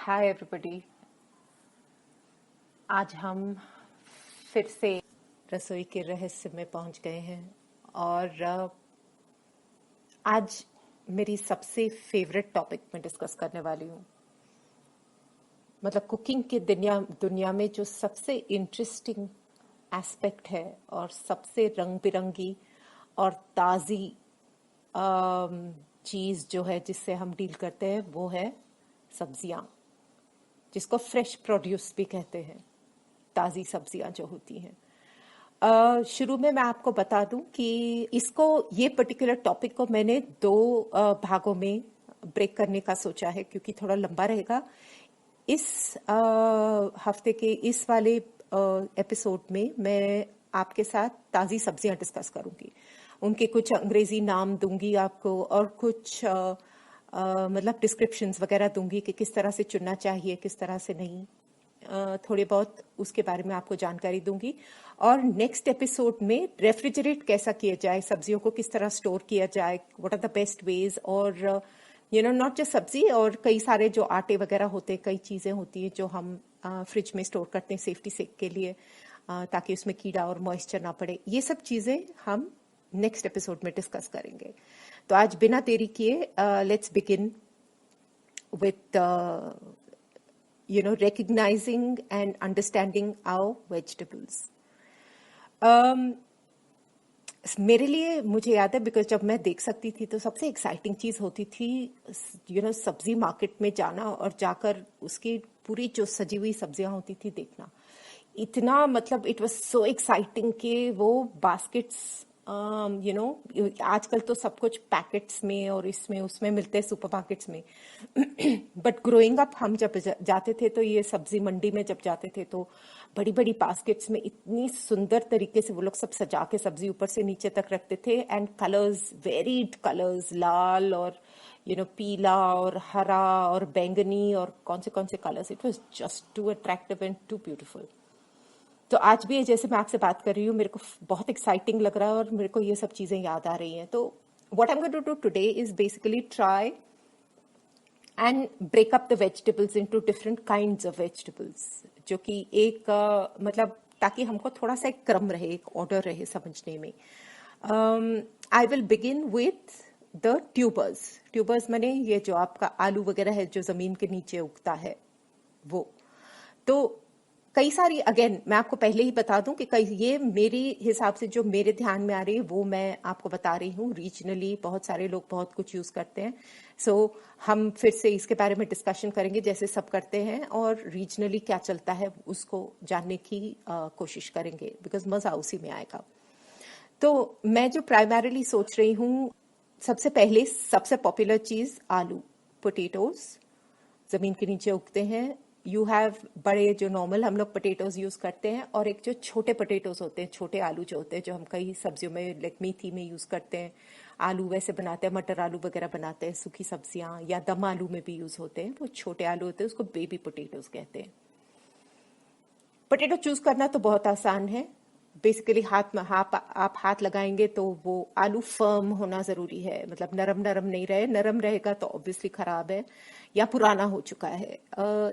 Hi everybody. आज हम फिर से रसोई के रहस्य में पहुंच गए हैं और आज मेरी सबसे फेवरेट टॉपिक मैं डिस्कस करने वाली हूँ। मतलब कुकिंग की दुनिया में जो सबसे इंटरेस्टिंग एस्पेक्ट है और सबसे रंग बिरंगी और ताज़ी चीज़ जो है जिससे हम डील करते हैं वो है सब्जियाँ, जिसको फ्रेश प्रोड्यूस भी कहते हैं। ताज़ी सब्जियां जो होती हैं। शुरू में मैं आपको बता दूं कि ये पर्टिकुलर टॉपिक को मैंने दो भागों में ब्रेक करने का सोचा है क्योंकि थोड़ा लंबा रहेगा। इस हफ्ते के इस वाले एपिसोड में मैं आपके साथ ताज़ी सब्जियां डिस्कस करूंगी, उनके कुछ अंग्रेजी नाम दूंगी आपको और कुछ मतलब डिस्क्रिप्शंस वगैरह दूंगी कि किस तरह से चुनना चाहिए, किस तरह से नहीं। थोड़े बहुत उसके बारे में आपको जानकारी दूंगी। और नेक्स्ट एपिसोड में रेफ्रिजरेट कैसा किया जाए, सब्जियों को किस तरह स्टोर किया जाए, what are the best ways. और नॉट जस्ट सब्जी, और कई सारे जो आटे वगैरह होते हैं, कई चीज़ें होती हैं जो हम फ्रिज में स्टोर करते हैं सेफ्टी सेक के लिए, ताकि उसमें कीड़ा और मॉइस्चर ना पड़े। ये सब चीज़ें हम नेक्स्ट एपिसोड में डिस्कस करेंगे। तो आज बिना देरी किए let's begin with recognizing and understanding our vegetables. मेरे लिए मुझे याद है, बिकॉज जब मैं देख सकती थी तो सबसे एक्साइटिंग चीज़ होती थी सब्जी मार्केट में जाना और जाकर उसकी पूरी जो सजी हुई सब्जियां होती थी देखना। इतना मतलब इट वाज सो एक्साइटिंग कि वो बास्केट्स आजकल तो सब कुछ पैकेट्स में और इसमें उसमें मिलते हैं सुपरमार्केट्स में। बट ग्रोइंग अप हम जब जाते थे तो ये सब्जी मंडी में जब जाते थे तो बड़ी बड़ी बास्केट्स में इतनी सुंदर तरीके से वो लोग सब सजा के सब्जी ऊपर से नीचे तक रखते थे। एंड कलर्स, वेरीड कलर्स, लाल और पीला और हरा और बैंगनी और कौन से colours. It was just too attractive and too beautiful. तो आज भी जैसे मैं आपसे बात कर रही हूँ, मेरे को बहुत एक्साइटिंग लग रहा है और मेरे को ये सब चीज़ें याद आ रही हैं। तो what I am going to do today is basically try and break up the vegetables into different kinds of vegetables, जो कि एक मतलब ताकि हमको थोड़ा सा एक क्रम रहे, एक ऑर्डर रहे समझने में। I will begin with the tubers माने ये जो आपका आलू वगैरह है जो जमीन के नीचे उगता है वो। तो कई सारी, अगेन मैं आपको पहले ही बता दूं कि ये मेरी हिसाब से जो मेरे ध्यान में आ रही है वो मैं आपको बता रही हूँ। रीजनली बहुत सारे लोग बहुत कुछ यूज करते हैं, सो हम फिर से इसके बारे में डिस्कशन करेंगे जैसे सब करते हैं, और रीजनली क्या चलता है उसको जानने की कोशिश करेंगे, बिकॉज मजा उसी में आएगा। तो मैं जो प्राइमरीली सोच रही हूँ, सबसे पहले सबसे पॉपुलर चीज आलू, पोटेटोज जमीन के नीचे उगते हैं। यू हैव बड़े जो नॉर्मल हम लोग पोटेटोज यूज करते हैं, और एक जो छोटे पोटेटोज होते हैं, छोटे आलू जो होते हैं, जो हम कई सब्जियों में लाइक मेथी में यूज करते हैं। आलू वैसे बनाते हैं, मटर आलू वगैरह बनाते हैं, सूखी सब्जियां, या दम आलू में भी यूज होते हैं। वो छोटे आलू होते हैं, उसको बेबी पोटेटोज कहते हैं। पोटेटो चूज करना तो बहुत आसान है। बेसिकली आप हाथ लगाएंगे तो वो आलू फर्म होना जरूरी है, मतलब नरम नरम नहीं रहे। नरम रहेगा तो ऑब्वियसली खराब है या पुराना हो चुका है।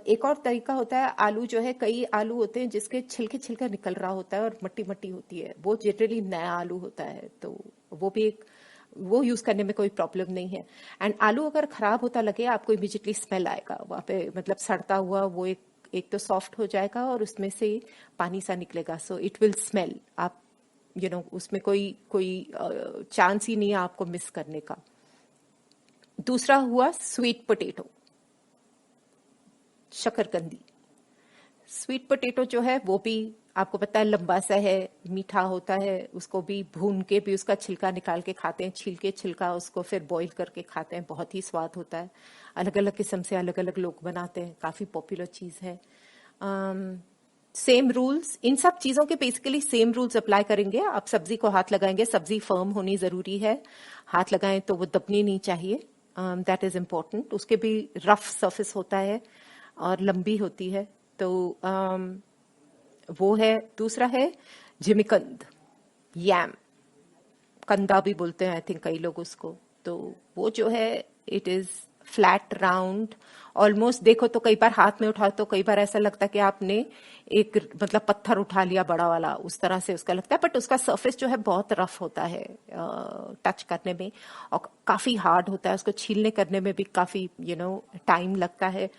एक और तरीका होता है, आलू जो है, कई आलू होते हैं जिसके छिलका निकल रहा होता है और मट्टी मट्टी होती है, वो जनरली नया आलू होता है, तो वो यूज करने में कोई प्रॉब्लम नहीं है। एंड आलू अगर खराब होता लगे आपको, इमीडिएटली स्मेल आएगा वहां पे, मतलब सड़ता हुआ वो एक तो सॉफ्ट हो जाएगा और उसमें से पानी सा निकलेगा, सो इट विल स्मेल। आप उसमें कोई चांस ही नहीं है आपको मिस करने का। दूसरा हुआ स्वीट पोटेटो, शकरकंदी। स्वीट पोटेटो जो है वो भी आपको पता है लंबा सा है, मीठा होता है। उसको भी भून के भी उसका छिलका निकाल के खाते हैं, छील के छिलका उसको फिर बॉईल करके खाते हैं, बहुत ही स्वाद होता है। अलग अलग किस्म से अलग अलग लोग बनाते हैं, काफी पॉपुलर चीज है। सेम रूल्स, इन सब चीजों के बेसिकली सेम रूल्स अप्लाई करेंगे। आप सब्जी को हाथ लगाएंगे, सब्जी फर्म होनी जरूरी है, हाथ लगाएं तो वो दबनी नहीं चाहिए, दैट इज इम्पोर्टेंट। उसके भी रफ सरफेस होता है और लंबी होती है, तो वो है। दूसरा है जिमिकंद, यैम, कंदा भी बोलते हैं आई थिंक कई लोग उसको। तो वो जो है it is flat round, almost देखो तो कई बार हाथ में उठाओ तो कई बार ऐसा लगता है कि आपने एक मतलब पत्थर उठा लिया बड़ा वाला, उस तरह से उसका लगता है। बट उसका सरफेस जो है बहुत रफ होता है टच करने में, और काफी हार्ड होता है, उसको छीलने करने में भी काफी टाइम लगता है।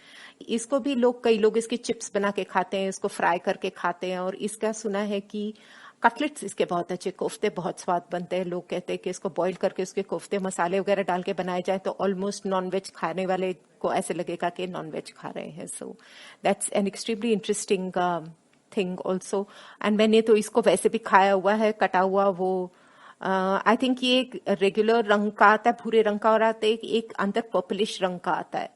इसको भी कई लोग इसके चिप्स बना के खाते हैं, इसको फ्राई करके खाते हैं, और इसका सुना है कि कटलेट्स इसके बहुत अच्छे, कोफ्ते बहुत स्वाद बनते हैं। लोग कहते हैं कि इसको बॉईल करके उसके कोफ्ते मसाले वगैरह डाल के बनाए जाए तो ऑलमोस्ट नॉनवेज खाने वाले को ऐसे लगेगा कि नॉनवेज खा रहे हैं। So that's an extremely interesting thing also. And मैंने तो इसको वैसे भी खाया हुआ है, कटा हुआ। वो आई थिंक ये एक रेगुलर रंग का आता है, भूरे रंग का, और आता है एक अंदर पर्पलिश रंग का आता है,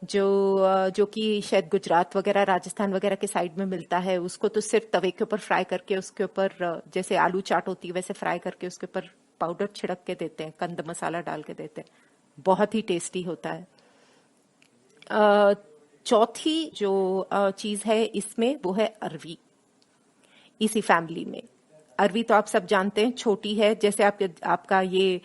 जो कि शायद गुजरात वगैरह राजस्थान वगैरह के साइड में मिलता है। उसको तो सिर्फ तवे के ऊपर फ्राई करके उसके ऊपर जैसे आलू चाट होती है वैसे फ्राई करके उसके ऊपर पाउडर छिड़क के देते हैं, कंद मसाला डाल के देते हैं, बहुत ही टेस्टी होता है। चौथी जो चीज है इसमें वो है अरवी। इसी फैमिली में अरवी तो आप सब जानते हैं, छोटी है, जैसे आपका ये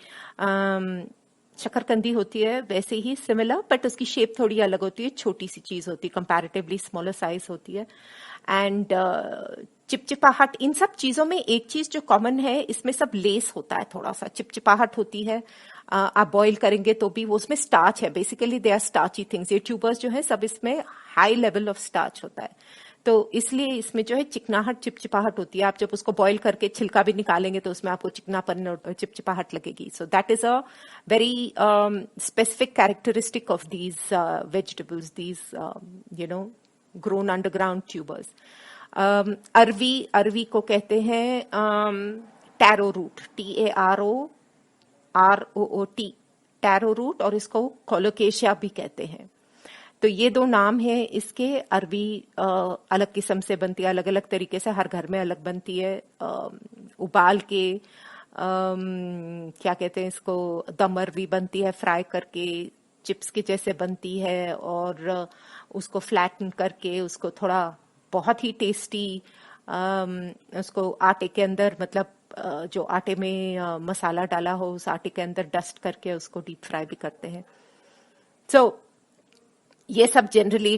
शकरकंदी होती है वैसे ही सिमिलर, बट उसकी शेप थोड़ी अलग होती है, छोटी सी चीज होती है, कंपैरेटिवली स्मॉलर साइज होती है। एंड चिपचिपाहट, इन सब चीजों में एक चीज जो कॉमन है, इसमें सब लेस होता है, थोड़ा सा चिपचिपाहट होती है। आप बॉईल करेंगे तो भी वो उसमें स्टार्च है, basically they are starchy things. ये ट्यूबर्स जो है सब इसमें हाई लेवल ऑफ स्टार्च होता है, तो इसलिए इसमें जो है चिकनाहट चिपचिपाहट होती है। आप जब उसको बॉईल करके छिलका भी निकालेंगे तो उसमें आपको चिकनापन और चिपचिपाहट लगेगी। So that is a very specific characteristic of these vegetables, these grown underground tubers. अरवी को कहते हैं taro root, TAROROOT, taro root, और इसको कोलोकेशिया भी कहते हैं। तो ये दो नाम है इसके। अरवी अलग किस्म से बनती है, अलग अलग तरीके से, हर घर में अलग बनती है। उबाल के क्या कहते हैं इसको, दम अरवी बनती है, फ्राई करके चिप्स के जैसे बनती है, और उसको फ्लैटन करके उसको थोड़ा बहुत ही टेस्टी उसको आटे के अंदर, मतलब जो आटे में मसाला डाला हो उस आटे के अंदर डस्ट करके उसको डीप फ्राई भी करते हैं। सो ये सब generally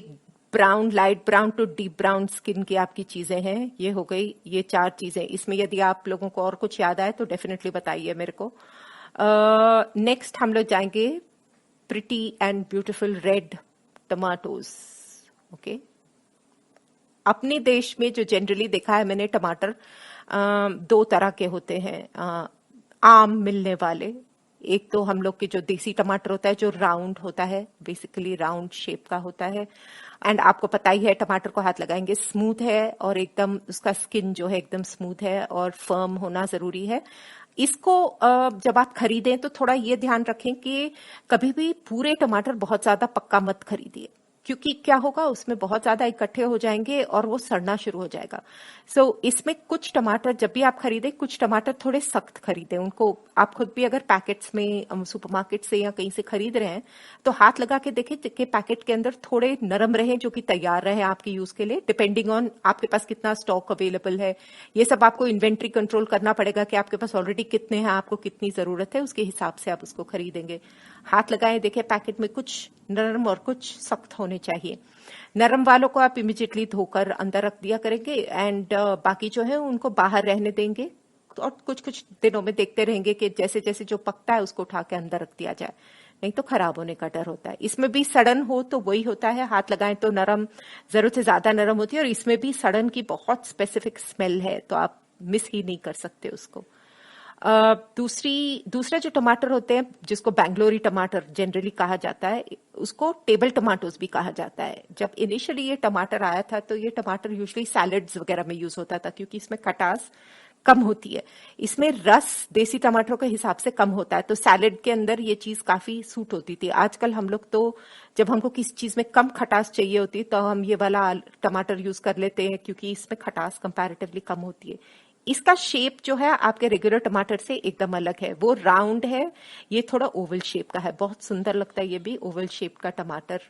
brown, light brown to deep brown skin की आपकी चीजें हैं। ये हो गई ये 4 चीजें। इसमें यदि आप लोगों को और कुछ याद आए तो डेफिनेटली बताइए मेरे को। नेक्स्ट हम लोग जाएंगे pretty and beautiful red tomatoes. Okay, अपने देश में जो जनरली देखा है मैंने, टमाटर 2 तरह के होते हैं आम मिलने वाले। एक तो हम लोग के जो देसी टमाटर होता है जो राउंड होता है, बेसिकली राउंड शेप का होता है, एंड आपको पता ही है टमाटर को हाथ लगाएंगे स्मूथ है, और एकदम उसका स्किन जो है एकदम स्मूथ है और फर्म होना जरूरी है। इसको जब आप खरीदें तो थोड़ा ये ध्यान रखें कि कभी भी पूरे टमाटर बहुत ज्यादा पक्का मत खरीदिए, क्योंकि क्या होगा उसमें बहुत ज्यादा इकट्ठे हो जाएंगे और वो सड़ना शुरू हो जाएगा। सो इसमें कुछ टमाटर जब भी आप खरीदें, कुछ टमाटर थोड़े सख्त खरीदें। उनको आप खुद भी अगर पैकेट्स में सुपरमार्केट से या कहीं से खरीद रहे हैं तो हाथ लगा के देखें कि पैकेट के अंदर थोड़े नरम रहे, जो कि तैयार रहे आपके यूज के लिए, डिपेंडिंग ऑन आपके पास कितना स्टॉक अवेलेबल है। ये सब आपको इन्वेंट्री कंट्रोल करना पड़ेगा कि आपके पास ऑलरेडी कितने हैं, आपको कितनी जरूरत है, उसके हिसाब से आप उसको खरीदेंगे। हाथ लगाए देखें पैकेट में कुछ नरम और कुछ सख्त होने चाहिए। नरम वालों को आप इमिजिएटली धोकर अंदर रख दिया करेंगे, एंड बाकी जो है उनको बाहर रहने देंगे, और कुछ कुछ दिनों में देखते रहेंगे कि जैसे जैसे जो पकता है उसको उठा के अंदर रख दिया जाए, नहीं तो खराब होने का डर होता है। इसमें भी सड़न हो तो वही होता है, हाथ लगाएं तो नरम, जरूरत से ज्यादा नरम होती है, और इसमें भी सड़न की बहुत स्पेसिफिक स्मेल है, तो आप मिस ही नहीं कर सकते उसको। दूसरे जो टमाटर होते हैं जिसको बैंगलोरी टमाटर जनरली कहा जाता है, उसको टेबल टमाटोज भी कहा जाता है। जब इनिशियली ये टमाटर आया था तो ये टमाटर यूजुअली सैलेड्स वगैरह में यूज होता था, क्योंकि इसमें खटास कम होती है, इसमें रस देसी टमाटरों के हिसाब से कम होता है, तो सैलेड के अंदर ये चीज काफी सूट होती थी। आजकल हम लोग तो जब हमको किसी चीज में कम खटास चाहिए होती है तो हम ये वाला टमाटर यूज कर लेते हैं, क्योंकि इसमें खटास कंपैरेटिवली कम होती है। इसका शेप जो है आपके रेगुलर टमाटर से एकदम अलग है, वो राउंड है, ये थोड़ा ओवल शेप का है, बहुत सुंदर लगता है ये भी ओवल शेप का टमाटर।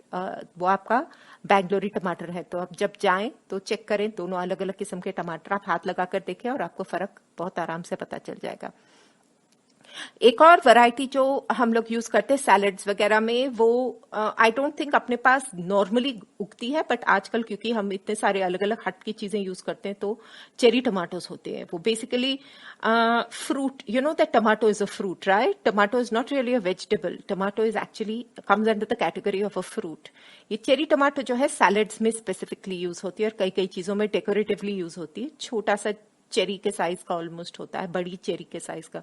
वो आपका बैंगलोरी टमाटर है। तो आप जब जाएं तो चेक करें, दोनों अलग अलग किस्म के टमाटर आप हाथ लगाकर देखें और आपको फर्क बहुत आराम से पता चल जाएगा। एक और वैरायटी जो हम लोग यूज करते हैं सैलेड्स वगैरह में, वो आई डोंट थिंक अपने पास नॉर्मली उगती है, बट आजकल क्योंकि हम इतने सारे अलग अलग हट की चीजें यूज करते हैं, तो चेरी टमाटोज होते हैं। वो basically fruit, you know that tomato is a fruit, right? Tomato is not really a vegetable, tomato is actually comes under the category of a fruit. ये चेरी टमाटो जो है salads में specifically use होती है, और कई कई चीजों में डेकोरेटिवली यूज होती है। छोटा सा चेरी के साइज का ऑलमोस्ट होता है, बड़ी चेरी के साइज का,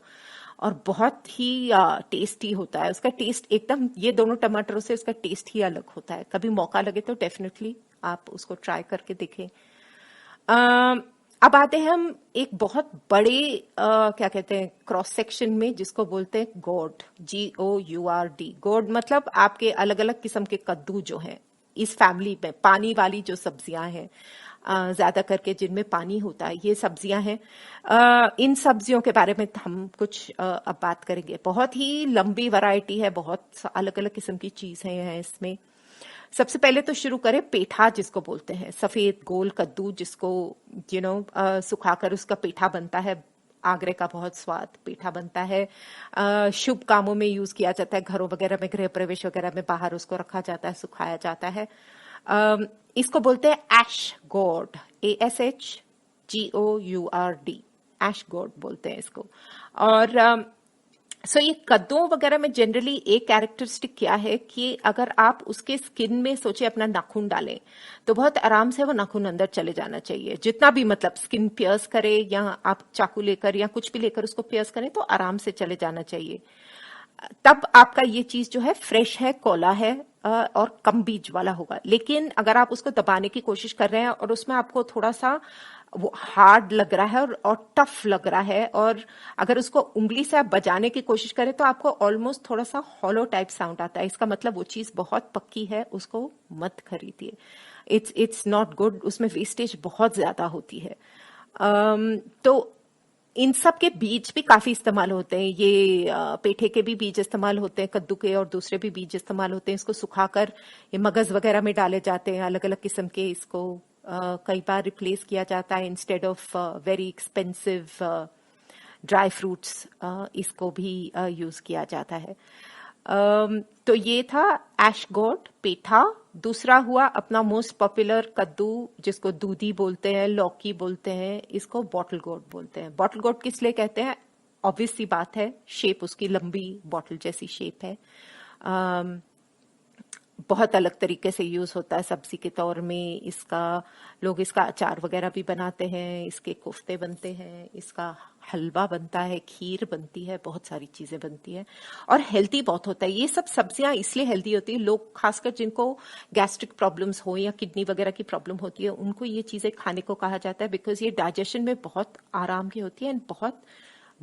और बहुत ही टेस्टी होता है। उसका टेस्ट एकदम, ये दोनों टमाटरों से उसका टेस्ट ही अलग होता है। कभी मौका लगे तो डेफिनेटली आप उसको ट्राई करके देखें। अब आते हैं हम एक बहुत बड़े क्या कहते हैं क्रॉस सेक्शन में, जिसको बोलते हैं गोर्ड, GOURD। गोर्ड मतलब आपके अलग अलग किस्म के कद्दू जो हैं इस फैमिली में, पानी वाली जो सब्जियां हैं, ज्यादा करके जिनमें पानी होता है, ये सब्जियां हैं। इन सब्जियों के बारे में हम कुछ अब बात करेंगे। बहुत ही लंबी वैरायटी है, बहुत अलग अलग किस्म की चीजें हैं इसमें। सबसे पहले तो शुरू करें पेठा, जिसको बोलते हैं सफेद गोल कद्दू, जिसको सुखाकर उसका पेठा बनता है। आगरे का बहुत स्वाद पेठा बनता है। शुभ कामों में यूज किया जाता है, घरों वगैरह में, गृह प्रवेश वगैरह में बाहर उसको रखा जाता है, सुखाया जाता है। इसको बोलते हैं एश गोर्ड, ASHGOURD, एश गोर्ड बोलते हैं इसको। और सो ये कद्दुओं वगैरह में जनरली एक कैरेक्टरिस्टिक क्या है कि अगर आप उसके स्किन में सोचे अपना नाखून डालें, तो बहुत आराम से वो नाखून अंदर चले जाना चाहिए। जितना भी मतलब स्किन पियर्स करे, या आप चाकू लेकर या कुछ भी लेकर उसको पियर्स करें, तो आराम से चले जाना चाहिए। तब आपका ये चीज जो है फ्रेश है, कोला है, और कम बीज वाला होगा। लेकिन अगर आप उसको दबाने की कोशिश कर रहे हैं और उसमें आपको थोड़ा सा वो हार्ड लग रहा है और टफ लग रहा है, और अगर उसको उंगली से आप बजाने की कोशिश करें, तो आपको ऑलमोस्ट थोड़ा सा हॉलो टाइप साउंड आता है। इसका मतलब वो चीज बहुत पक्की है, उसको मत खरीदिए। इट्स नॉट गुड, उसमें वेस्टेज बहुत ज्यादा होती है। तो इन सब के बीज भी काफी इस्तेमाल होते हैं। ये पेठे के भी बीज इस्तेमाल होते हैं, कद्दू के, और दूसरे भी बीज इस्तेमाल होते हैं। इसको सुखाकर ये मगज वगैरह में डाले जाते हैं, अलग अलग किस्म के। इसको कई बार रिप्लेस किया जाता है instead of very expensive dry fruits, इसको भी यूज किया जाता है। तो ये था एशगोट, पेठा। दूसरा हुआ अपना मोस्ट पॉपुलर कद्दू, जिसको दूधी बोलते हैं, लौकी बोलते हैं, इसको बॉटल गोट बोलते हैं। बॉटल गोट किस लिए कहते हैं? ऑब्वियस सी बात है, शेप उसकी लंबी बॉटल जैसी शेप है। बहुत अलग तरीके से यूज होता है सब्जी के तौर में। लोग इसका अचार वगैरह भी बनाते हैं, इसके कोफ्ते बनते हैं, इसका हलवा बनता है, खीर बनती है, बहुत सारी चीजें बनती है, और हेल्दी बहुत होता है। ये सब सब्जियां इसलिए हेल्दी होती है, लोग खासकर जिनको गैस्ट्रिक प्रॉब्लम्स हो या किडनी वगैरह की प्रॉब्लम होती है, उनको ये चीजें खाने को कहा जाता है, बिकॉज ये डाइजेशन में बहुत आराम की होती है, एंड बहुत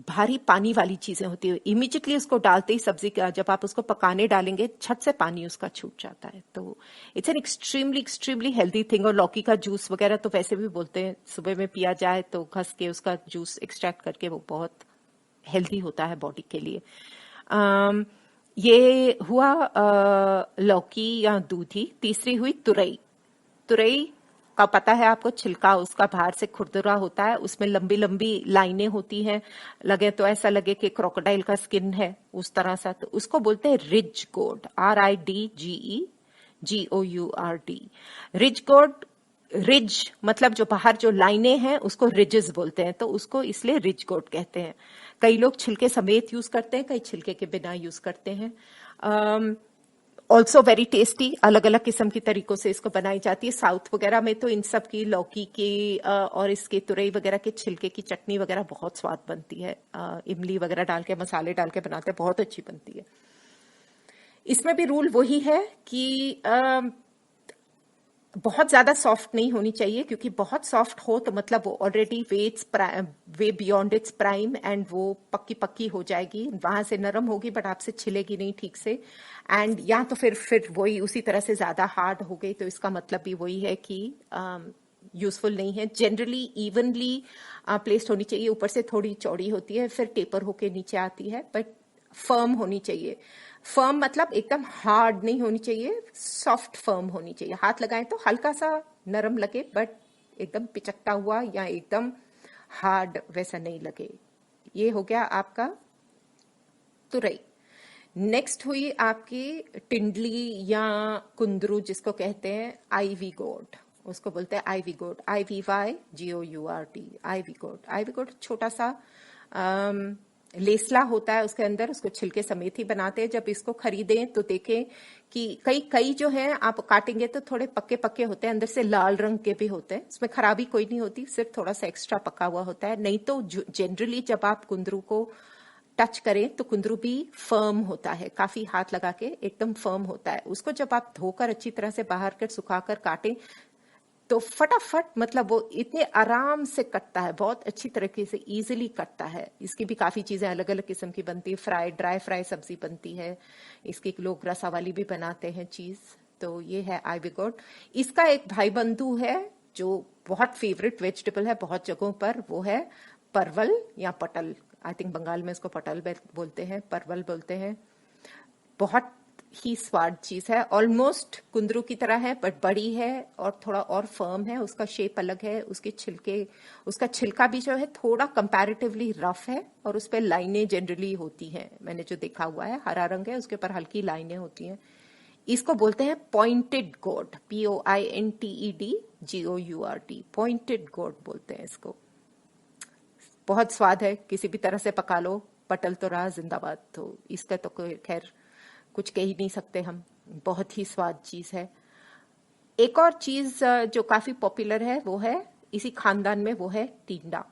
भारी पानी वाली चीजें होती है। इमीडिएटली उसको डालते ही सब्जी का, जब आप उसको पकाने डालेंगे, छट से पानी उसका छूट जाता है। तो it's an extremely extremely healthy thing. और लौकी का जूस वगैरह तो वैसे भी बोलते हैं सुबह में पिया जाए तो घस के उसका जूस एक्सट्रैक्ट करके, वो बहुत हेल्दी होता है बॉडी के लिए। ये हुआ लौकी या दूधी। तीसरी हुई तुरई। तुरई का पता है आपको, छिलका उसका बाहर से खुरदुरा होता है, उसमें लंबी लंबी लाइनें होती हैं, लगे तो ऐसा लगे कि क्रोकोडाइल का स्किन है उस तरह सा। तो उसको बोलते हैं ridge gourd, RIDGEGOURD। Ridge gourd, ridge मतलब जो बाहर जो लाइनें हैं उसको रिजेस बोलते हैं, तो उसको इसलिए रिज गोर्ड कहते हैं। कई लोग छिलके समेत यूज करते हैं, कई छिलके के बिना यूज करते हैं। ऑल्सो वेरी टेस्टी, अलग अलग किस्म की तरीकों से इसको बनाई जाती है। साउथ वगैरह में तो इन सब की लौकी के और इसके तुरई वगैरह के छिलके की चटनी वगैरह बहुत स्वाद बनती है। इमली वगैरह डाल के, मसाले डाल के बनाते हैं, बहुत अच्छी बनती है। इसमें भी रूल वही है कि बहुत ज्यादा सॉफ्ट नहीं होनी चाहिए, क्योंकि बहुत सॉफ्ट हो तो मतलब वो already way beyond its prime, and वो पक्की पक्की हो जाएगी, वहां से नरम होगी बट आपसे छिलेगी नहीं ठीक से। एंड या तो फिर वही उसी तरह से ज्यादा हार्ड हो गई, तो इसका मतलब भी वही है कि यूजफुल नहीं है। जनरली इवनली प्लेस्ड होनी चाहिए, ऊपर से थोड़ी चौड़ी होती है, फिर टेपर होके नीचे आती है, बट फर्म होनी चाहिए। फर्म मतलब एकदम हार्ड नहीं होनी चाहिए, सॉफ्ट फर्म होनी चाहिए। हाथ लगाएं तो हल्का सा नरम लगे, बट एकदम पिचकता हुआ या एकदम हार्ड वैसा नहीं लगे। ये हो गया आपका तुरई। नेक्स्ट हुई आपकी टिंडली या कुंदरू, जिसको कहते हैं आईवी गोट, उसको बोलते हैं आईवी गोट, IVYGOURT, आईवी गोट। आईवी गोट छोटा सा लेसला होता है उसके अंदर, उसको छिलके समेत ही बनाते हैं। जब इसको खरीदें तो देखें कि कई जो है आप काटेंगे तो थोड़े पक्के पक्के होते हैं, अंदर से लाल रंग के भी होते हैं, उसमें खराबी कोई नहीं होती, सिर्फ थोड़ा सा एक्स्ट्रा पका हुआ होता है। नहीं तो जनरली जब आप कुंदरू को टच करें तो कुंदरू भी फर्म होता है, काफी हाथ लगा के एकदम फर्म होता है। उसको जब आप धोकर अच्छी तरह से बाहर कर सुखाकर काटें तो फटाफट, मतलब वो इतने आराम से कटता है, बहुत अच्छी तरीके से इजीली कटता है। इसकी भी काफी चीजें अलग अलग किस्म की बनती है, ड्राई फ्राई सब्जी बनती है, इसकी लोग रसा वाली भी बनाते हैं चीज। तो ये है आईवी गोट। इसका एक भाई बंधु है जो बहुत फेवरेट वेजिटेबल है बहुत जगहों पर, वो है परवल या पटल। आई थिंक बंगाल में इसको पटल बोलते हैं, परवल बोलते हैं। बहुत ही स्वाद चीज है, ऑलमोस्ट कुंदरू की तरह है बट बड़ी है और थोड़ा और फर्म है, उसका शेप अलग है, उसका छिलका भी जो है थोड़ा कंपैरेटिवली रफ है और उस पर लाइनें जनरली होती हैं, मैंने जो देखा हुआ है, हरा रंग है, उसके ऊपर हल्की लाइनें होती हैं। इसको बोलते हैं पॉइंटेड गोट, POINTED पॉइंटेड गोट बोलते हैं इसको। बहुत स्वाद है, किसी भी तरह से पका लो, पटल तो रहा जिंदाबाद, तो इसका तो खैर कुछ कह ही नहीं सकते हम, बहुत ही स्वाद चीज है। एक और चीज जो काफी पॉपुलर है वो है इसी खानदान में, वो है टिंडा।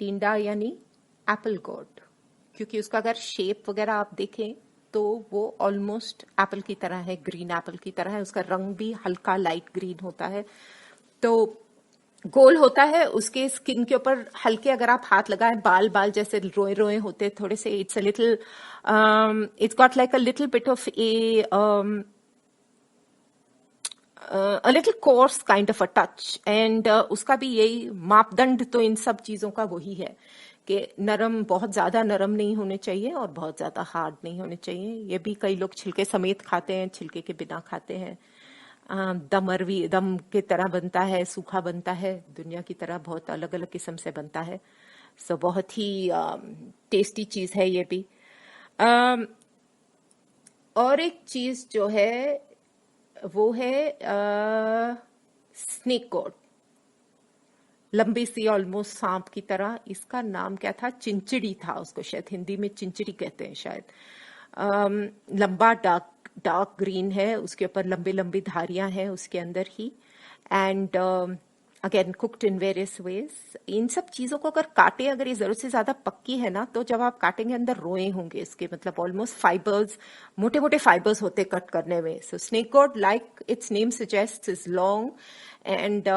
टिंडा यानी एप्पल गोट, क्योंकि उसका अगर शेप वगैरह आप देखें तो वो ऑलमोस्ट एप्पल की तरह है, ग्रीन एप्पल की तरह है, उसका रंग भी हल्का लाइट ग्रीन होता है, तो गोल होता है, उसके स्किन के ऊपर हल्के अगर आप हाथ लगाए बाल जैसे रोए रोए होते हैं थोड़े से, it's got like a little bit of a little coarse kind of a touch, and उसका भी यही मापदंड तो इन सब चीजों का वही है कि नरम, बहुत ज्यादा नरम नहीं होने चाहिए और बहुत ज्यादा हार्ड नहीं होने चाहिए। ये भी कई लोग छिलके समेत खाते हैं, छिलके के बिना खाते हैं। दम की तरह बनता है, सूखा बनता है, दुनिया की तरह बहुत अलग अलग किस्म से बनता है। सो बहुत ही टेस्टी चीज है ये भी। और एक चीज जो है वो है स्नेक गोट, लंबी सी ऑलमोस्ट सांप की तरह। इसका नाम क्या था, चिंचड़ी था, उसको शायद हिंदी में चिंचड़ी कहते हैं शायद। लंबा डार्क ग्रीन है, उसके ऊपर लंबी लंबी धारियां हैं उसके अंदर ही, and again cooked in various ways. इन सब चीजों को अगर काटे, अगर ये जरूरत से ज्यादा पक्की है ना, तो जब आप काटेंगे अंदर रोए होंगे इसके, मतलब ऑलमोस्ट फाइबर्स, मोटे मोटे फाइबर्स होते कट करने में। So snake gourd, like its name suggest, is long and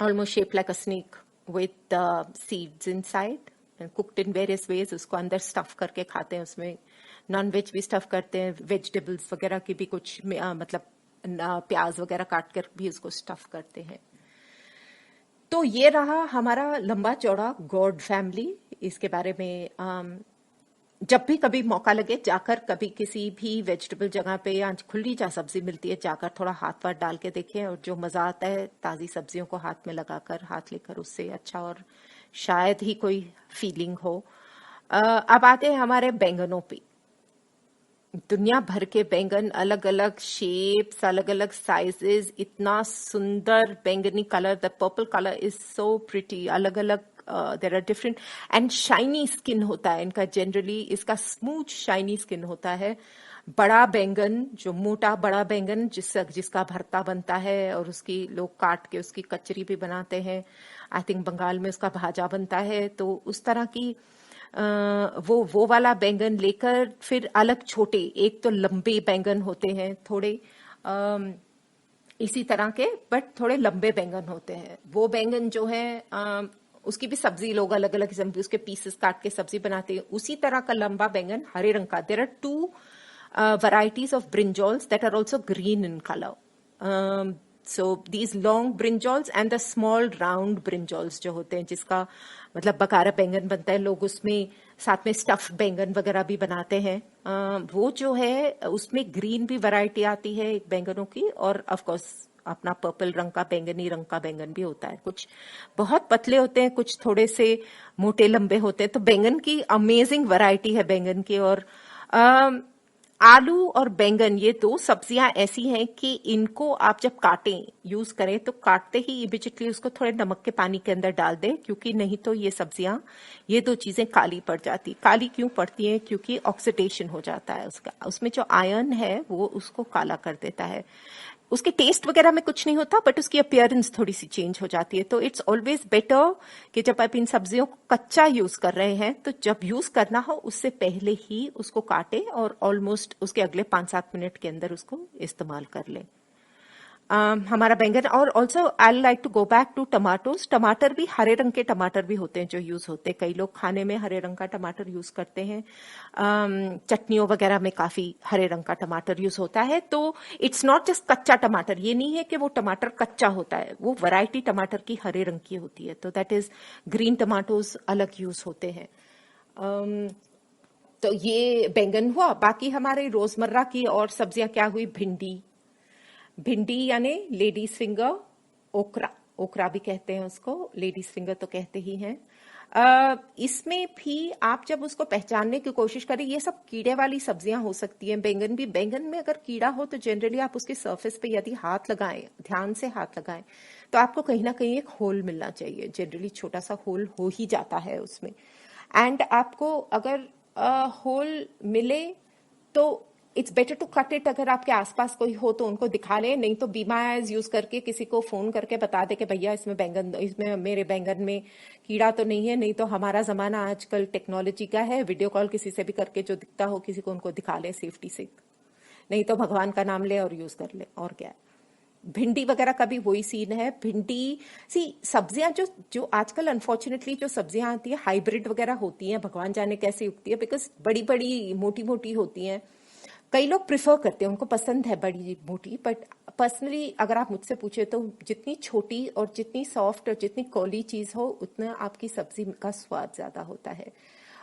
almost shaped like a snake with seeds inside and cooked in various ways। उसको अंदर स्टफ करके खाते हैं, उसमें नॉन वेज भी स्टफ करते हैं, वेजिटेबल्स वगैरह की भी कुछ मतलब प्याज वगैरह काट कर भी उसको स्टफ करते हैं। तो ये रहा हमारा लंबा चौड़ा गॉड फैमिली। इसके बारे में जब भी कभी मौका लगे जाकर, कभी किसी भी वेजिटेबल जगह पे या खुली जा सब्जी मिलती है, जाकर थोड़ा हाथ वाथ डाल के देखें, और जो मजा आता है ताजी सब्जियों को हाथ में लगाकर, हाथ लेकर, उससे अच्छा और शायद ही कोई फीलिंग हो। अब आते हैं हमारे बैंगनों पे। दुनिया भर के बैंगन, अलग अलग शेप्स, अलग अलग साइजेस, इतना सुंदर बैंगनी colour, the purple colour is so pretty, अलग अलग there are different, and shiny skin होता है इनका, जनरली इसका स्मूथ शाइनी स्किन होता है। बड़ा बैंगन, जो मोटा बड़ा बैंगन जिसका भरता बनता है और उसकी लोग काट के उसकी कचरी भी बनाते हैं, आई थिंक बंगाल में उसका भाजा बनता है। तो उस तरह की वो वाला बैंगन लेकर फिर अलग छोटे, एक तो लंबे बैंगन होते हैं थोड़े इसी तरह के, बट थोड़े लंबे बैंगन होते हैं। वो बैंगन जो है उसकी भी सब्जी लोग अलग अलग किस्म की, उसके पीसेस काट के सब्जी बनाते हैं। उसी तरह का लंबा बैंगन हरे रंग का, there are 2 varieties of brinjals that are also green in color. So these long brinjals and the small round brinjals जो होते हैं, जिसका मतलब बकारा बैंगन बनता है, लोग उसमें साथ में स्टफ बैंगन वगैरह भी बनाते हैं। वो जो है उसमें ग्रीन भी वैरायटी आती है बैंगनों की, और ऑफ कोर्स अपना पर्पल रंग का बैंगनी रंग का बैंगन भी होता है, कुछ बहुत पतले होते हैं, कुछ थोड़े से मोटे लंबे होते हैं। तो बैंगन की अमेजिंग वैरायटी है बैंगन की। और आलू और बैंगन ये दो सब्जियां ऐसी हैं कि इनको आप जब काटें, यूज करें, तो काटते ही इमिडिएटली उसको थोड़े नमक के पानी के अंदर डाल दें, क्योंकि नहीं तो ये सब्जियां, ये दो चीजें काली पड़ जाती। काली क्यों पड़ती हैं? क्योंकि ऑक्सीडेशन हो जाता है उसका, उसमें जो आयरन है वो उसको काला कर देता है। उसके टेस्ट वगैरह में कुछ नहीं होता, बट उसकी अपीयरेंस थोड़ी सी चेंज हो जाती है। तो इट्स ऑलवेज बेटर कि जब आप इन सब्जियों को कच्चा यूज कर रहे हैं, तो जब यूज करना हो उससे पहले ही उसको काटें और ऑलमोस्ट उसके अगले 5-7 मिनट के अंदर उसको इस्तेमाल कर लें। हमारा बैंगन। और also I like to go back to tomatoes. टमाटर भी, हरे रंग के टमाटर भी होते हैं जो यूज होते हैं। कई लोग खाने में हरे रंग का टमाटर यूज करते हैं, चटनियों वगैरह में काफी हरे रंग का टमाटर यूज होता है। तो इट्स नॉट जस्ट कच्चा टमाटर, ये नहीं है कि वो टमाटर कच्चा होता है, वो वैरायटी टमाटर की हरे रंग की होती है। तो दैट इज ग्रीन टमाटोज अलग यूज होते हैं। तो ये बैंगन हुआ। बाकी हमारे रोजमर्रा की और सब्जियां क्या हुई? भिंडी, भिंडी यानी लेडीज फिंगर, ओकरा, ओकरा भी कहते हैं उसको, लेडीज फिंगर तो कहते ही हैं। इसमें भी आप जब उसको पहचानने की कोशिश करें, ये सब कीड़े वाली सब्जियां हो सकती हैं। बैंगन भी, बैंगन में अगर कीड़ा हो तो जनरली आप उसके सरफेस पे यदि हाथ लगाएं, ध्यान से हाथ लगाएं, तो आपको कहीं ना कहीं एक होल मिलना चाहिए। जनरली छोटा सा होल हो ही जाता है उसमें। एंड आपको अगर होल मिले तो it's better to cut it. अगर आपके आसपास कोई हो तो उनको दिखा ले, नहीं तो बीमा एज यूज करके किसी को फोन करके बता दे कि भैया इसमें बैंगन, इसमें मेरे बैंगन में कीड़ा तो नहीं है। नहीं तो हमारा जमाना आजकल टेक्नोलॉजी का है, वीडियो कॉल किसी से भी करके जो दिखता हो किसी को उनको दिखा ले सेफ्टी से, नहीं तो भगवान का नाम ले और यूज कर ले। और क्या, भिंडी वगैरह का भी वही सीन है। भिंडी सी सब्जियां जो जो आजकल अनफॉर्चुनेटली जो सब्जियां आती है हाइब्रिड वगैरह होती हैं, भगवान जाने कैसे उगती है, बिकॉज बड़ी बड़ी मोटी मोटी होती हैं। कई लोग प्रिफर करते हैं, उनको पसंद है बड़ी मोटी, बट पर्सनली अगर आप मुझसे पूछे तो जितनी छोटी और जितनी सॉफ्ट और जितनी कौली चीज हो उतना आपकी सब्जी का स्वाद ज्यादा होता है।